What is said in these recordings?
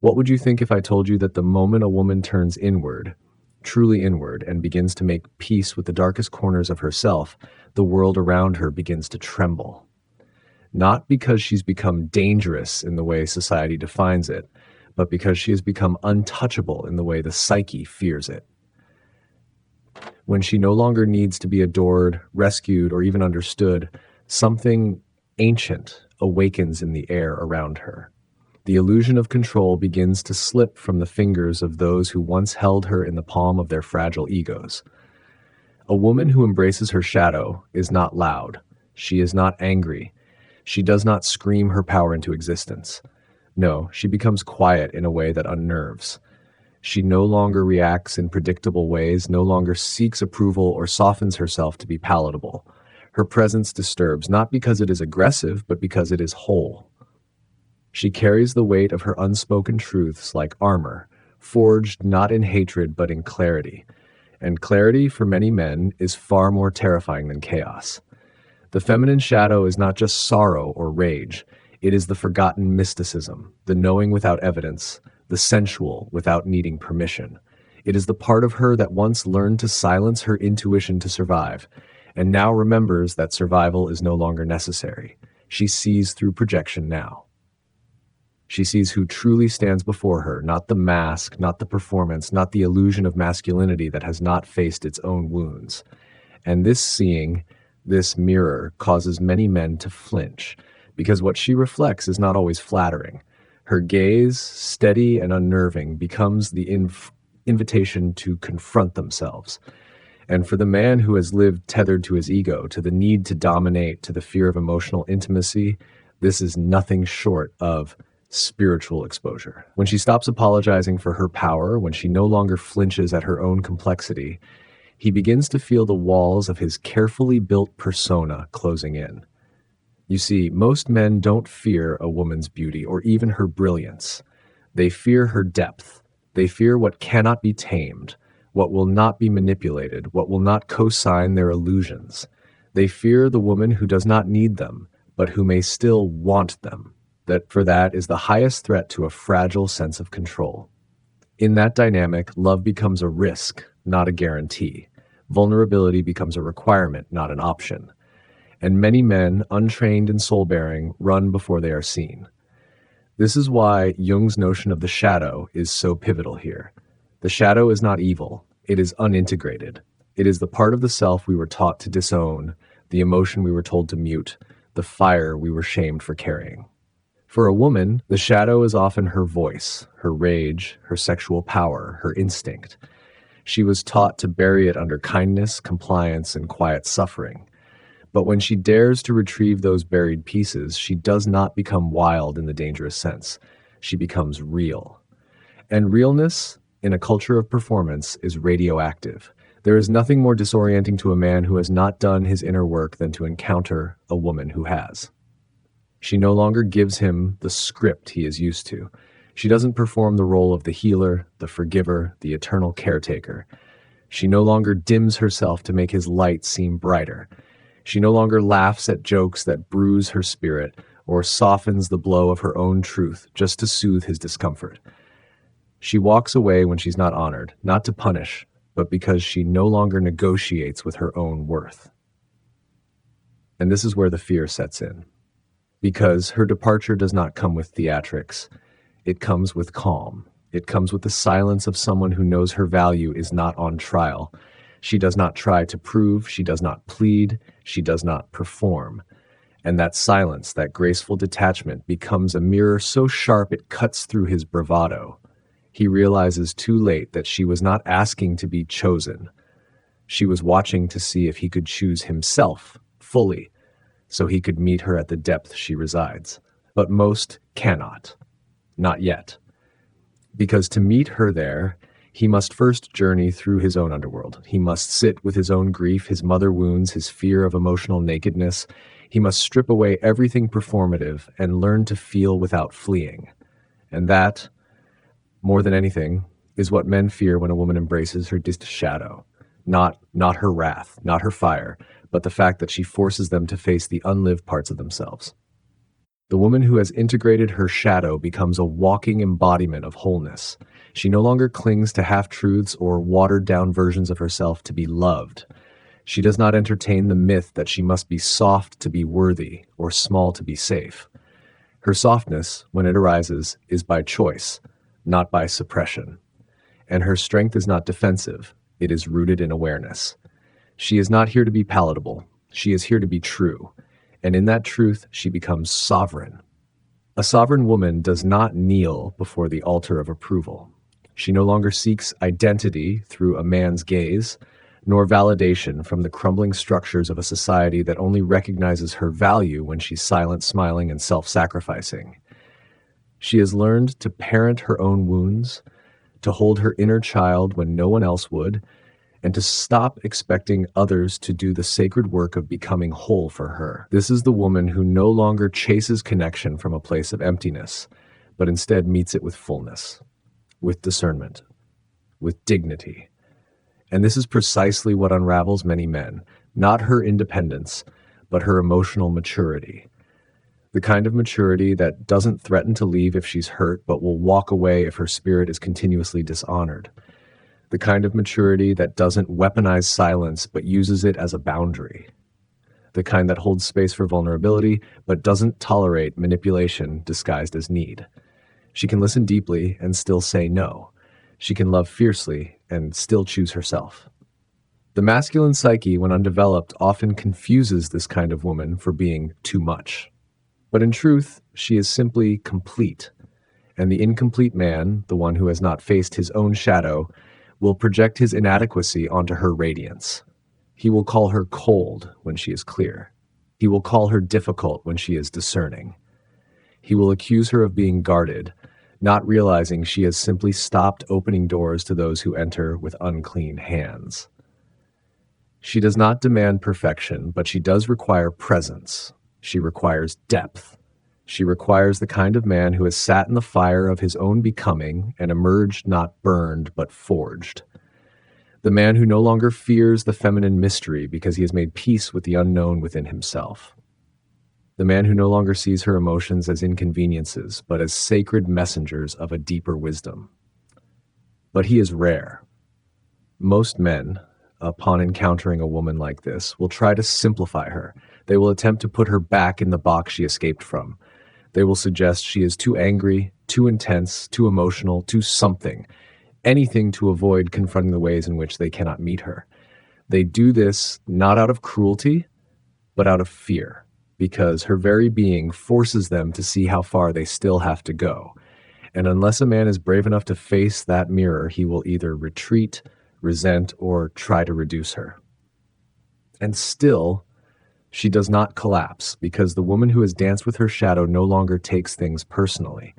What would you think if I told you that the moment a woman turns inward, truly inward, and begins to make peace with the darkest corners of herself, the world around her begins to tremble? Not because she's become dangerous in the way society defines it, but because she has become untouchable in the way the psyche fears it. When she no longer needs to be adored, rescued, or even understood, something ancient awakens in the air around her. The illusion of control begins to slip from the fingers of those who once held her in the palm of their fragile egos. A woman who embraces her shadow is not loud. She is not angry. She does not scream her power into existence. No, she becomes quiet in a way that unnerves. She no longer reacts in predictable ways, no longer seeks approval or softens herself to be palatable. Her presence disturbs, not because it is aggressive, but because it is whole. She carries the weight of her unspoken truths like armor, forged not in hatred but in clarity. And clarity, for many men, is far more terrifying than chaos. The feminine shadow is not just sorrow or rage. It is the forgotten mysticism, the knowing without evidence, the sensual without needing permission. It is the part of her that once learned to silence her intuition to survive, and now remembers that survival is no longer necessary. She sees through projection now. She sees who truly stands before her, not the mask, not the performance, not the illusion of masculinity that has not faced its own wounds. And this seeing, this mirror, causes many men to flinch, because what she reflects is not always flattering. Her gaze, steady and unnerving, becomes the invitation to confront themselves. And for the man who has lived tethered to his ego, to the need to dominate, to the fear of emotional intimacy, this is nothing short of spiritual exposure. When she stops apologizing for her power, when she no longer flinches at her own complexity, he begins to feel the walls of his carefully built persona closing in. You see, most men don't fear a woman's beauty or even her brilliance. They fear her depth. They fear what cannot be tamed, what will not be manipulated, what will not co-sign their illusions. They fear the woman who does not need them, but who may still want them. That is the highest threat to a fragile sense of control. In that dynamic, love becomes a risk, not a guarantee. Vulnerability becomes a requirement, not an option. And many men, untrained in soul-bearing, run before they are seen. This is why Jung's notion of the shadow is so pivotal here. The shadow is not evil. It is unintegrated. It is the part of the self we were taught to disown, the emotion we were told to mute, the fire we were shamed for carrying. For a woman, the shadow is often her voice, her rage, her sexual power, her instinct. She was taught to bury it under kindness, compliance, and quiet suffering. But when she dares to retrieve those buried pieces, she does not become wild in the dangerous sense. She becomes real. And realness, in a culture of performance, is radioactive. There is nothing more disorienting to a man who has not done his inner work than to encounter a woman who has. She no longer gives him the script he is used to. She doesn't perform the role of the healer, the forgiver, the eternal caretaker. She no longer dims herself to make his light seem brighter. She no longer laughs at jokes that bruise her spirit or softens the blow of her own truth just to soothe his discomfort. She walks away when she's not honored, not to punish, but because she no longer negotiates with her own worth. And this is where the fear sets in. Because her departure does not come with theatrics. It comes with calm. It comes with the silence of someone who knows her value is not on trial. She does not try to prove, she does not plead, she does not perform. And that silence, that graceful detachment, becomes a mirror so sharp it cuts through his bravado. He realizes too late that she was not asking to be chosen. She was watching to see if he could choose himself fully, so he could meet her at the depth she resides. But most cannot. Not yet. Because to meet her there, he must first journey through his own underworld. He must sit with his own grief, his mother wounds, his fear of emotional nakedness. He must strip away everything performative and learn to feel without fleeing. And that, more than anything, is what men fear when a woman embraces her shadow. Not her wrath, not her fire, but the fact that she forces them to face the unlived parts of themselves. The woman who has integrated her shadow becomes a walking embodiment of wholeness. She no longer clings to half-truths or watered-down versions of herself to be loved. She does not entertain the myth that she must be soft to be worthy or small to be safe. Her softness, when it arises, is by choice, not by suppression. And her strength is not defensive, it is rooted in awareness. She is not here to be palatable, she is here to be true. And in that truth, she becomes sovereign. A sovereign woman does not kneel before the altar of approval. She no longer seeks identity through a man's gaze, nor validation from the crumbling structures of a society that only recognizes her value when she's silent, smiling, and self-sacrificing. She has learned to parent her own wounds, to hold her inner child when no one else would, and to stop expecting others to do the sacred work of becoming whole for her. This is the woman who no longer chases connection from a place of emptiness, but instead meets it with fullness, with discernment, with dignity. And this is precisely what unravels many men, not her independence, but her emotional maturity. The kind of maturity that doesn't threaten to leave if she's hurt, but will walk away if her spirit is continuously dishonored. The kind of maturity that doesn't weaponize silence, but uses it as a boundary. The kind that holds space for vulnerability, but doesn't tolerate manipulation disguised as need. She can listen deeply and still say no. She can love fiercely and still choose herself. The masculine psyche, when undeveloped, often confuses this kind of woman for being too much. But in truth, she is simply complete. And the incomplete man, the one who has not faced his own shadow, will project his inadequacy onto her radiance. He will call her cold when she is clear. He will call her difficult when she is discerning. He will accuse her of being guarded, not realizing she has simply stopped opening doors to those who enter with unclean hands. She does not demand perfection, but she does require presence. She requires depth. She requires the kind of man who has sat in the fire of his own becoming and emerged not burned but forged. The man who no longer fears the feminine mystery because he has made peace with the unknown within himself. The man who no longer sees her emotions as inconveniences but as sacred messengers of a deeper wisdom. But he is rare. Most men, upon encountering a woman like this, will try to simplify her. They will attempt to put her back in the box she escaped from. They will suggest she is too angry, too intense, too emotional, too something, anything to avoid confronting the ways in which they cannot meet her. They do this not out of cruelty, but out of fear, because her very being forces them to see how far they still have to go. And unless a man is brave enough to face that mirror, he will either retreat, resent, or try to reduce her. And still, she does not collapse, because the woman who has danced with her shadow no longer takes things personally.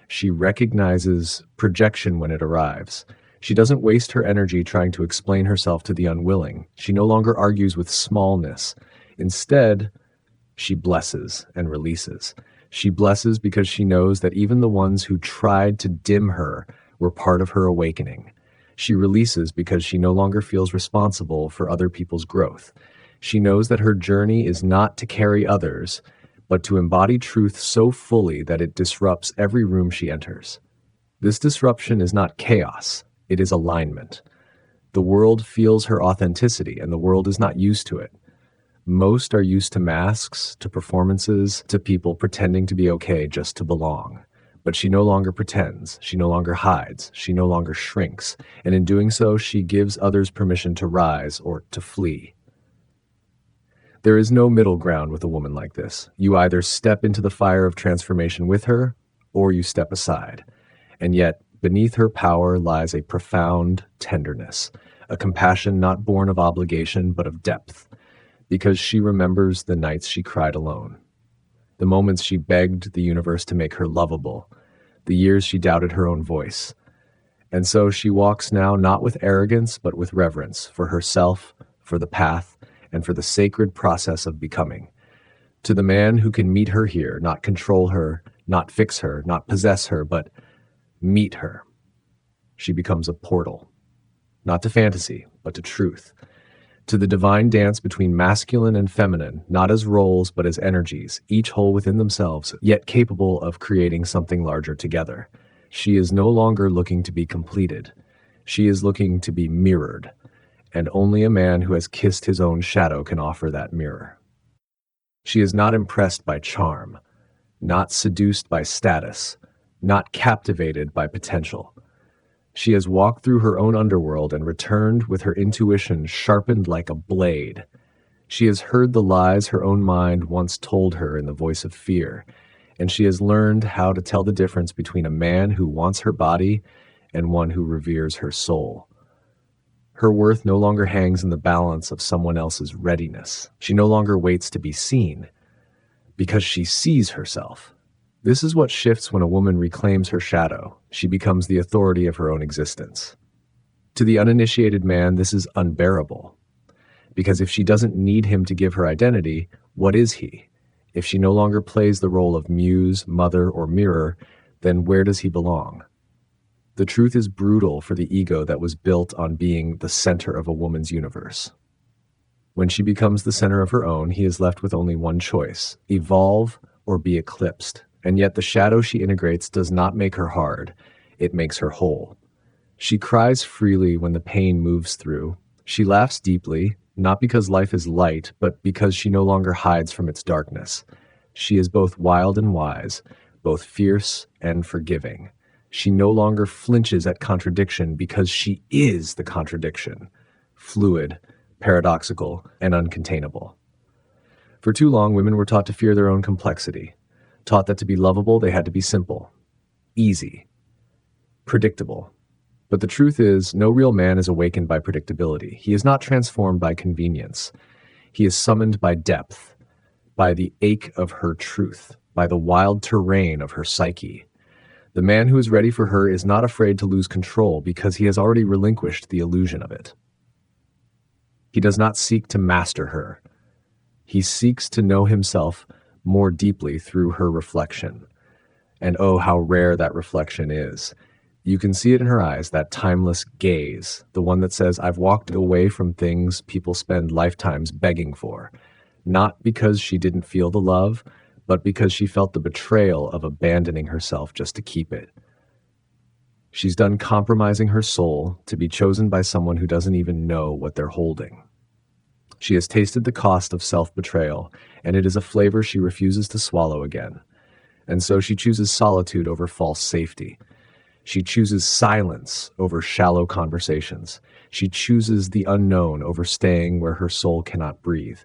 She recognizes projection when it arrives. She doesn't waste her energy trying to explain herself to the unwilling. She no longer argues with smallness. Instead, she blesses and releases. She blesses because she knows that even the ones who tried to dim her were part of her awakening. She releases because she no longer feels responsible for other people's growth. She knows that her journey is not to carry others, but to embody truth so fully that it disrupts every room she enters. This disruption is not chaos, it is alignment. The world feels her authenticity, and the world is not used to it. Most are used to masks, to performances, to people pretending to be okay just to belong. But she no longer pretends, she no longer hides, she no longer shrinks, and in doing so, she gives others permission to rise or to flee. There is no middle ground with a woman like this. You either step into the fire of transformation with her, or you step aside. And yet, beneath her power lies a profound tenderness, a compassion not born of obligation, but of depth, because she remembers the nights she cried alone, the moments she begged the universe to make her lovable, the years she doubted her own voice. And so she walks now not with arrogance, but with reverence for herself, for the path, and for the sacred process of becoming. To the man who can meet her here, not control her, not fix her, not possess her, but meet her, she becomes a portal, not to fantasy, but to truth, to the divine dance between masculine and feminine, not as roles but as energies, each whole within themselves, yet capable of creating something larger together. She is no longer looking to be completed. She is looking to be mirrored, and only a man who has kissed his own shadow can offer that mirror. She is not impressed by charm, not seduced by status, not captivated by potential. She has walked through her own underworld and returned with her intuition sharpened like a blade. She has heard the lies her own mind once told her in the voice of fear, and she has learned how to tell the difference between a man who wants her body and one who reveres her soul. Her worth no longer hangs in the balance of someone else's readiness. She no longer waits to be seen, because she sees herself. This is what shifts when a woman reclaims her shadow. She becomes the authority of her own existence. To the uninitiated man, this is unbearable, because if she doesn't need him to give her identity, what is he? If she no longer plays the role of muse, mother, or mirror, then where does he belong? The truth is brutal for the ego that was built on being the center of a woman's universe. When she becomes the center of her own, he is left with only one choice: evolve or be eclipsed. And yet the shadow she integrates does not make her hard, it makes her whole. She cries freely when the pain moves through. She laughs deeply, not because life is light, but because she no longer hides from its darkness. She is both wild and wise, both fierce and forgiving. She no longer flinches at contradiction because she is the contradiction, fluid, paradoxical, and uncontainable. For too long, women were taught to fear their own complexity, taught that to be lovable, they had to be simple, easy, predictable. But the truth is, no real man is awakened by predictability. He is not transformed by convenience. He is summoned by depth, by the ache of her truth, by the wild terrain of her psyche. The man who is ready for her is not afraid to lose control because he has already relinquished the illusion of it. He does not seek to master her. He seeks to know himself more deeply through her reflection. And oh, how rare that reflection is. You can see it in her eyes, that timeless gaze, the one that says, I've walked away from things people spend lifetimes begging for, not because she didn't feel the love, but because she felt the betrayal of abandoning herself just to keep it. She's done compromising her soul to be chosen by someone who doesn't even know what they're holding. She has tasted the cost of self-betrayal, and it is a flavor she refuses to swallow again. And so she chooses solitude over false safety. She chooses silence over shallow conversations. She chooses the unknown over staying where her soul cannot breathe.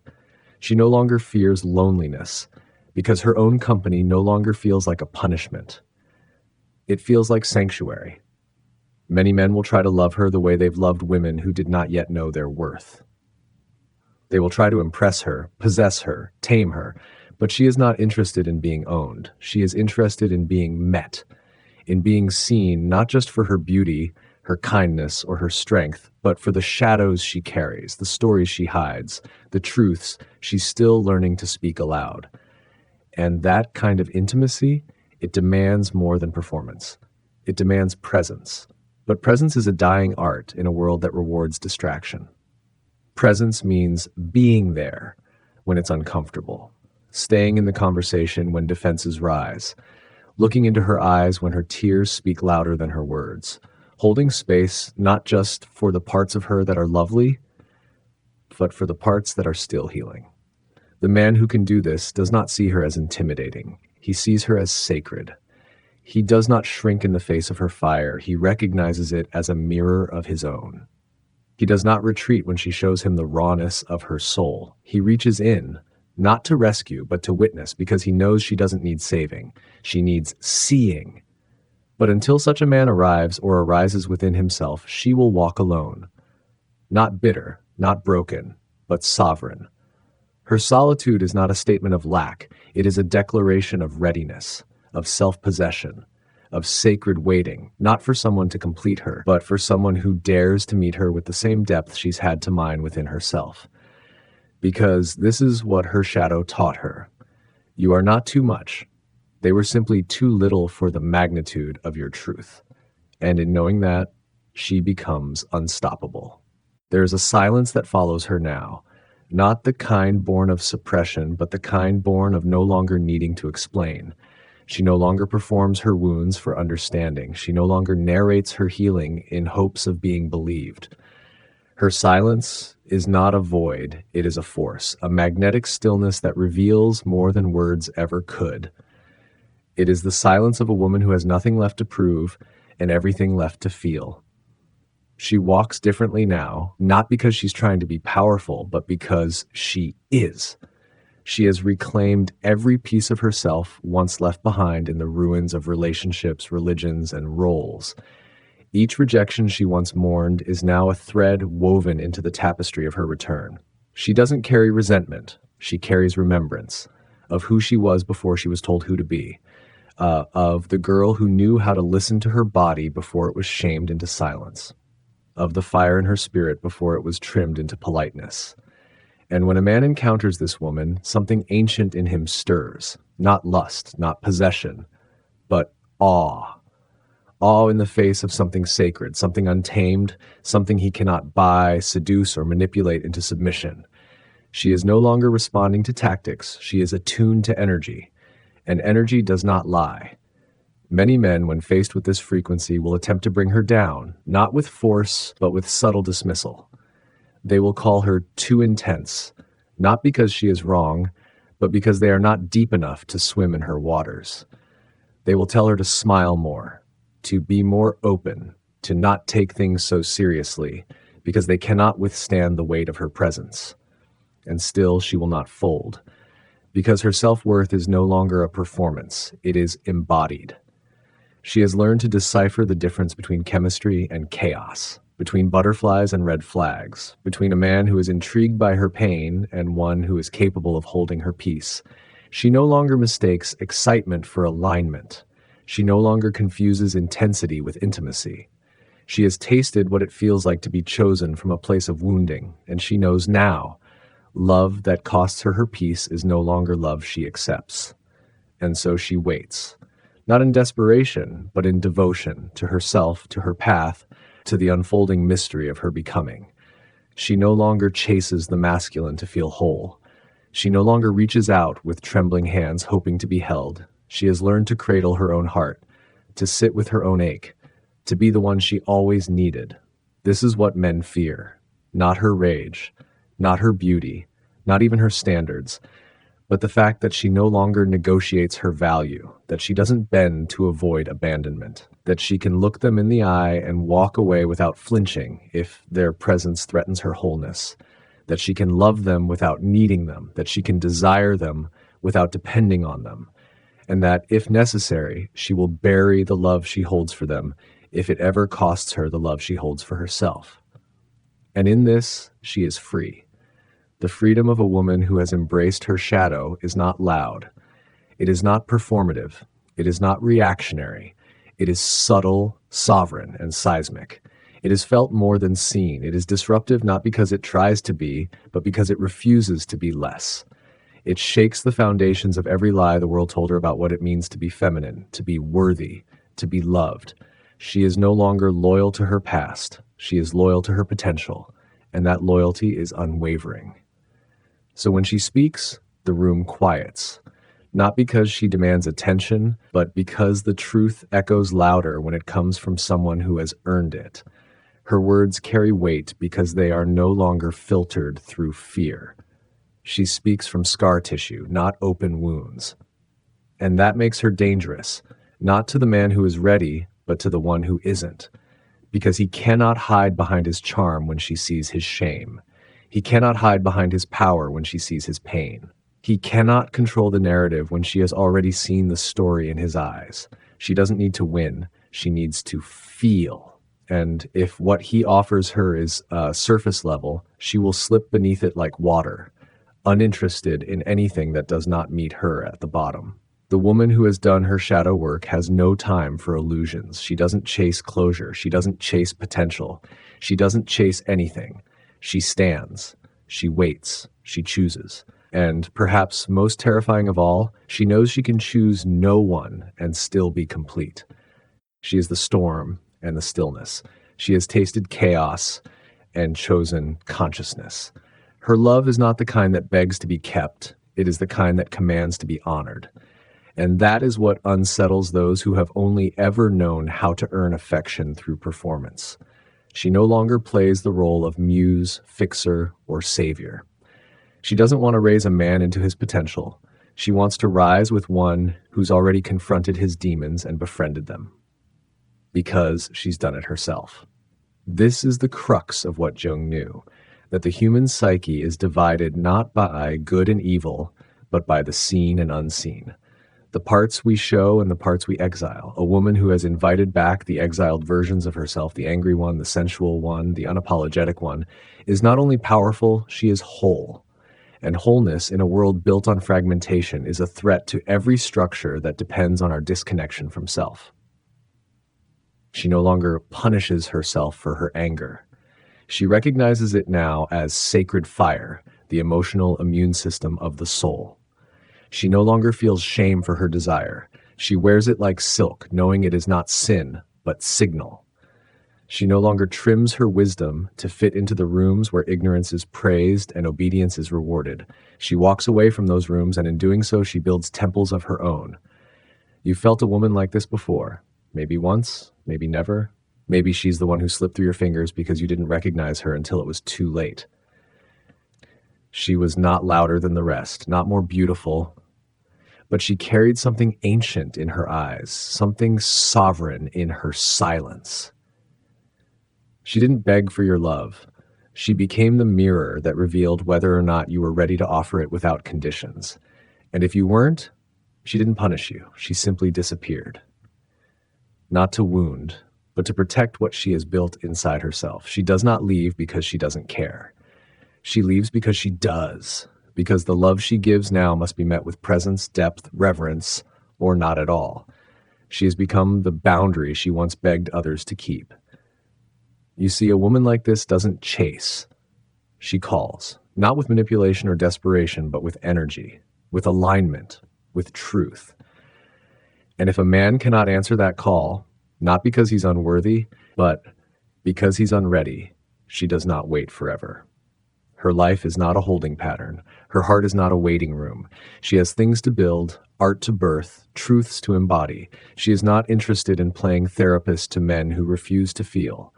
She no longer fears loneliness, because her own company no longer feels like a punishment. It feels like sanctuary. Many men will try to love her the way they've loved women who did not yet know their worth. They will try to impress her, possess her, tame her, but she is not interested in being owned. She is interested in being met, in being seen not just for her beauty, her kindness, or her strength, but for the shadows she carries, the stories she hides, the truths she's still learning to speak aloud. And that kind of intimacy, it demands more than performance. It demands presence. But presence is a dying art in a world that rewards distraction. Presence means being there when it's uncomfortable, staying in the conversation when defenses rise, looking into her eyes when her tears speak louder than her words, holding space not just for the parts of her that are lovely, but for the parts that are still healing. The man who can do this does not see her as intimidating. He sees her as sacred. He does not shrink in the face of her fire. He recognizes it as a mirror of his own. He does not retreat when she shows him the rawness of her soul. He reaches in, not to rescue, but to witness, because he knows she doesn't need saving. She needs seeing. But until such a man arrives or arises within himself, she will walk alone. Not bitter, not broken, but sovereign. Her solitude is not a statement of lack. It is a declaration of readiness, of self-possession, of sacred waiting, not for someone to complete her, but for someone who dares to meet her with the same depth she's had to mine within herself. Because this is what her shadow taught her. You are not too much. They were simply too little for the magnitude of your truth. And in knowing that, she becomes unstoppable. There is a silence that follows her now, not the kind born of suppression, but the kind born of no longer needing to explain. She no longer performs her wounds for understanding. She no longer narrates her healing in hopes of being believed. Her silence is not a void, it is a force, a magnetic stillness that reveals more than words ever could. It is the silence of a woman who has nothing left to prove and everything left to feel. She walks differently now, not because she's trying to be powerful, but because she is. She has reclaimed every piece of herself once left behind in the ruins of relationships, religions, and roles. Each rejection she once mourned is now a thread woven into the tapestry of her return. She doesn't carry resentment. She carries remembrance of who she was before she was told who to be, of the girl who knew how to listen to her body before it was shamed into silence, of the fire in her spirit before it was trimmed into politeness. And when a man encounters this woman, something ancient in him stirs, not lust, not possession, but awe. Awe in the face of something sacred, something untamed, something he cannot buy, seduce, or manipulate into submission. She is no longer responding to tactics. She is attuned to energy, and energy does not lie. Many men, when faced with this frequency, will attempt to bring her down, not with force, but with subtle dismissal. They will call her too intense, not because she is wrong, but because they are not deep enough to swim in her waters. They will tell her to smile more, to be more open, to not take things so seriously, because they cannot withstand the weight of her presence. And still she will not fold, because her self-worth is no longer a performance, it is embodied. She has learned to decipher the difference between chemistry and chaos, between butterflies and red flags, between a man who is intrigued by her pain and one who is capable of holding her peace. She no longer mistakes excitement for alignment. She no longer confuses intensity with intimacy. She has tasted what it feels like to be chosen from a place of wounding, and she knows now love that costs her her peace is no longer love she accepts. And so she waits. Not in desperation, but in devotion to herself, to her path, to the unfolding mystery of her becoming. She no longer chases the masculine to feel whole. She no longer reaches out with trembling hands hoping to be held. She has learned to cradle her own heart, to sit with her own ache, to be the one she always needed. This is what men fear, not her rage, not her beauty, not even her standards, but the fact that she no longer negotiates her value, that she doesn't bend to avoid abandonment, that she can look them in the eye and walk away without flinching if their presence threatens her wholeness, that she can love them without needing them, that she can desire them without depending on them, and that, if necessary, she will bury the love she holds for them if it ever costs her the love she holds for herself. And in this, she is free. The freedom of a woman who has embraced her shadow is not loud. It is not performative. It is not reactionary. It is subtle, sovereign, and seismic. It is felt more than seen. It is disruptive not because it tries to be, but because it refuses to be less. It shakes the foundations of every lie the world told her about what it means to be feminine, to be worthy, to be loved. She is no longer loyal to her past. She is loyal to her potential, and that loyalty is unwavering. So when she speaks, the room quiets, not because she demands attention, but because the truth echoes louder when it comes from someone who has earned it. Her words carry weight because they are no longer filtered through fear. She speaks from scar tissue, not open wounds. And that makes her dangerous, not to the man who is ready, but to the one who isn't, because he cannot hide behind his charm when she sees his shame. He cannot hide behind his power when she sees his pain. He cannot control the narrative when she has already seen the story in his eyes. She doesn't need to win. She needs to feel. And if what he offers her is surface level, she will slip beneath it like water, uninterested in anything that does not meet her at the bottom. The woman who has done her shadow work has no time for illusions. She doesn't chase closure. She doesn't chase potential. She doesn't chase anything. She stands, she waits, she chooses. And perhaps most terrifying of all, she knows she can choose no one and still be complete. She is the storm and the stillness. She has tasted chaos and chosen consciousness. Her love is not the kind that begs to be kept, it is the kind that commands to be honored. And that is what unsettles those who have only ever known how to earn affection through performance. She no longer plays the role of muse, fixer, or savior. She doesn't want to raise a man into his potential. She wants to rise with one who's already confronted his demons and befriended them. Because she's done it herself. This is the crux of what Jung knew, that the human psyche is divided not by good and evil, but by the seen and unseen. The parts we show and the parts we exile. A woman who has invited back the exiled versions of herself, the angry one, the sensual one, the unapologetic one, is not only powerful, she is whole. And wholeness in a world built on fragmentation is a threat to every structure that depends on our disconnection from self. She no longer punishes herself for her anger. She recognizes it now as sacred fire, the emotional immune system of the soul. She no longer feels shame for her desire. She wears it like silk, knowing it is not sin, but signal. She no longer trims her wisdom to fit into the rooms where ignorance is praised and obedience is rewarded. She walks away from those rooms, and in doing so, she builds temples of her own. You felt a woman like this before. Maybe once, maybe never. Maybe she's the one who slipped through your fingers because you didn't recognize her until it was too late. She was not louder than the rest, not more beautiful, but she carried something ancient in her eyes, something sovereign in her silence. She didn't beg for your love. She became the mirror that revealed whether or not you were ready to offer it without conditions. And if you weren't, she didn't punish you. She simply disappeared. Not to wound, but to protect what she has built inside herself. She does not leave because she doesn't care. She leaves because she does, because the love she gives now must be met with presence, depth, reverence, or not at all. She has become the boundary she once begged others to keep. You see, a woman like this doesn't chase. She calls, not with manipulation or desperation, but with energy, with alignment, with truth. And if a man cannot answer that call, not because he's unworthy, but because he's unready, she does not wait forever. Her life is not a holding pattern. Her heart is not a waiting room. She has things to build, art to birth, truths to embody. She is not interested in playing therapist to men who refuse to feel.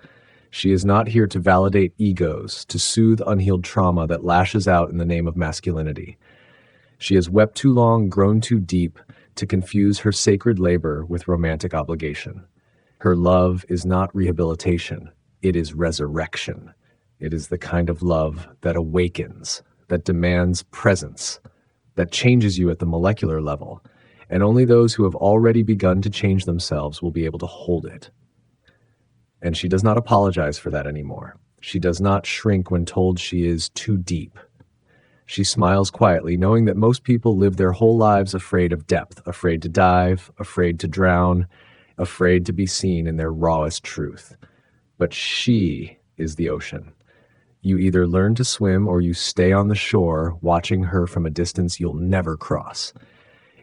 She is not here to validate egos, to soothe unhealed trauma that lashes out in the name of masculinity. She has wept too long, grown too deep, to confuse her sacred labor with romantic obligation. Her love is not rehabilitation. It is resurrection. It is the kind of love that awakens, that demands presence, that changes you at the molecular level, and only those who have already begun to change themselves will be able to hold it. And she does not apologize for that anymore. She does not shrink when told she is too deep. She smiles quietly, knowing that most people live their whole lives afraid of depth, afraid to dive, afraid to drown, afraid to be seen in their rawest truth. But she is the ocean. You either learn to swim or you stay on the shore, watching her from a distance you'll never cross.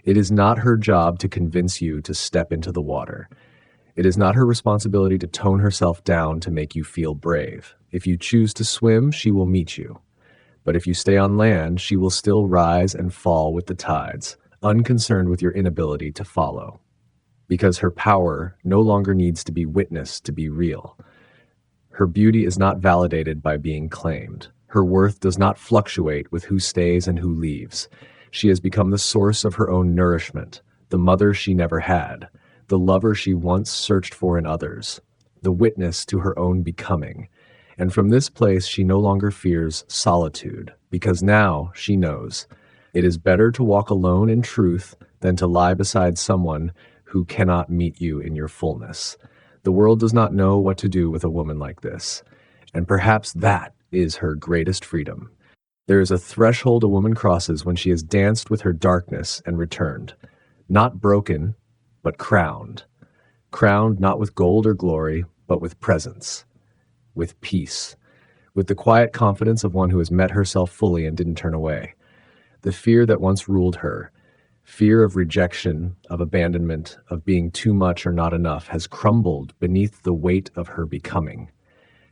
It is not her job to convince you to step into the water. It is not her responsibility to tone herself down to make you feel brave. If you choose to swim, she will meet you. But if you stay on land, she will still rise and fall with the tides, unconcerned with your inability to follow. Because her power no longer needs to be witnessed to be real. Her beauty is not validated by being claimed. Her worth does not fluctuate with who stays and who leaves. She has become the source of her own nourishment, the mother she never had, the lover she once searched for in others, the witness to her own becoming. And from this place, she no longer fears solitude, because now she knows it is better to walk alone in truth than to lie beside someone who cannot meet you in your fullness. The world does not know what to do with a woman like this, and perhaps that is her greatest freedom. There is a threshold a woman crosses when she has danced with her darkness and returned, not broken, but crowned. Crowned not with gold or glory, but with presence. With peace, with the quiet confidence of one who has met herself fully and didn't turn away. The fear that once ruled her, fear of rejection, of abandonment, of being too much or not enough, has crumbled beneath the weight of her becoming.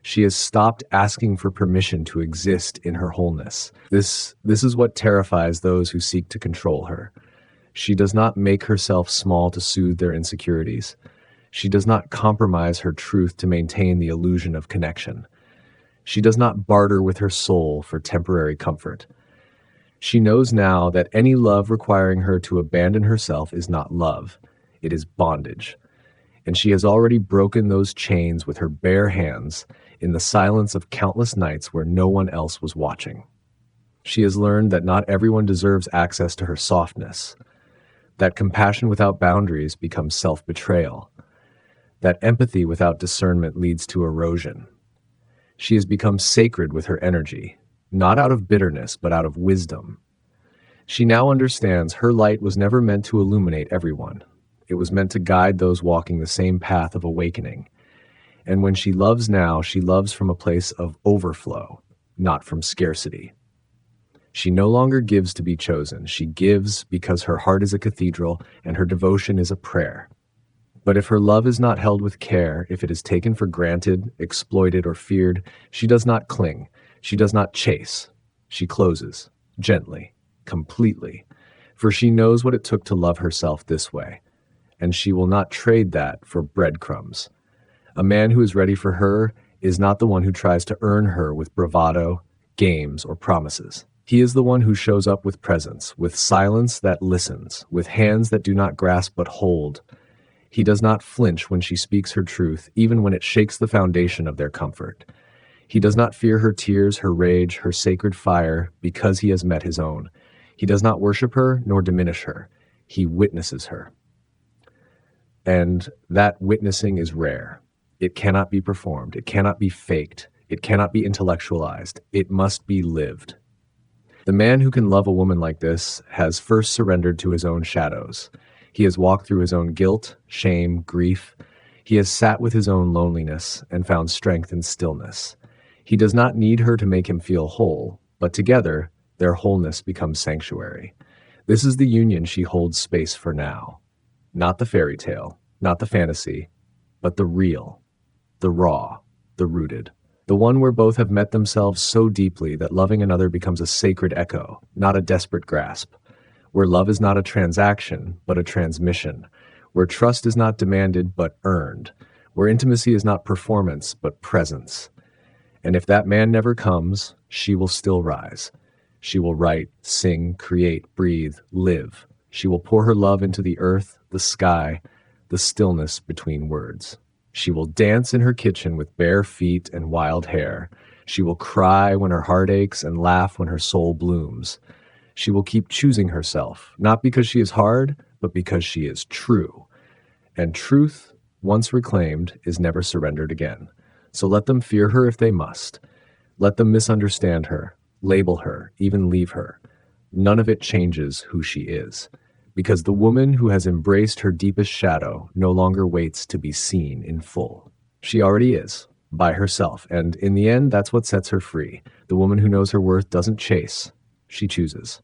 She has stopped asking for permission to exist in her wholeness. This is what terrifies those who seek to control her. She does not make herself small to soothe their insecurities. She does not compromise her truth to maintain the illusion of connection. She does not barter with her soul for temporary comfort. She knows now that any love requiring her to abandon herself is not love. It is bondage. And she has already broken those chains with her bare hands in the silence of countless nights where no one else was watching. She has learned that not everyone deserves access to her softness, that compassion without boundaries becomes self-betrayal, that empathy without discernment leads to erosion. She has become sacred with her energy, not out of bitterness, but out of wisdom. She now understands her light was never meant to illuminate everyone. It was meant to guide those walking the same path of awakening. And when she loves now, she loves from a place of overflow, not from scarcity. She no longer gives to be chosen. She gives because her heart is a cathedral and her devotion is a prayer. But if her love is not held with care, if it is taken for granted, exploited, or feared, she does not cling. She does not chase. She closes, gently, completely. For she knows what it took to love herself this way. And she will not trade that for breadcrumbs. A man who is ready for her is not the one who tries to earn her with bravado, games, or promises. He is the one who shows up with presence, with silence that listens, with hands that do not grasp but hold. He does not flinch when she speaks her truth, even when it shakes the foundation of their comfort. He does not fear her tears, her rage, her sacred fire, because he has met his own. He does not worship her nor diminish her. He witnesses her. And that witnessing is rare. It cannot be performed. It cannot be faked. It cannot be intellectualized. It must be lived. The man who can love a woman like this has first surrendered to his own shadows. He has walked through his own guilt, shame, grief. He has sat with his own loneliness and found strength in stillness. He does not need her to make him feel whole, but together, their wholeness becomes sanctuary. This is the union she holds space for now. Not the fairy tale, not the fantasy, but the real, the raw, the rooted. The one where both have met themselves so deeply that loving another becomes a sacred echo, not a desperate grasp. Where love is not a transaction, but a transmission. Where trust is not demanded, but earned. Where intimacy is not performance, but presence. And if that man never comes, she will still rise. She will write, sing, create, breathe, live. She will pour her love into the earth, the sky, the stillness between words. She will dance in her kitchen with bare feet and wild hair. She will cry when her heart aches and laugh when her soul blooms. She will keep choosing herself, not because she is hard, but because she is true. And truth, once reclaimed, is never surrendered again. So let them fear her if they must. Let them misunderstand her, label her, even leave her. None of it changes who she is. Because the woman who has embraced her deepest shadow no longer waits to be seen in full. She already is, by herself, and in the end, that's what sets her free. The woman who knows her worth doesn't chase, she chooses.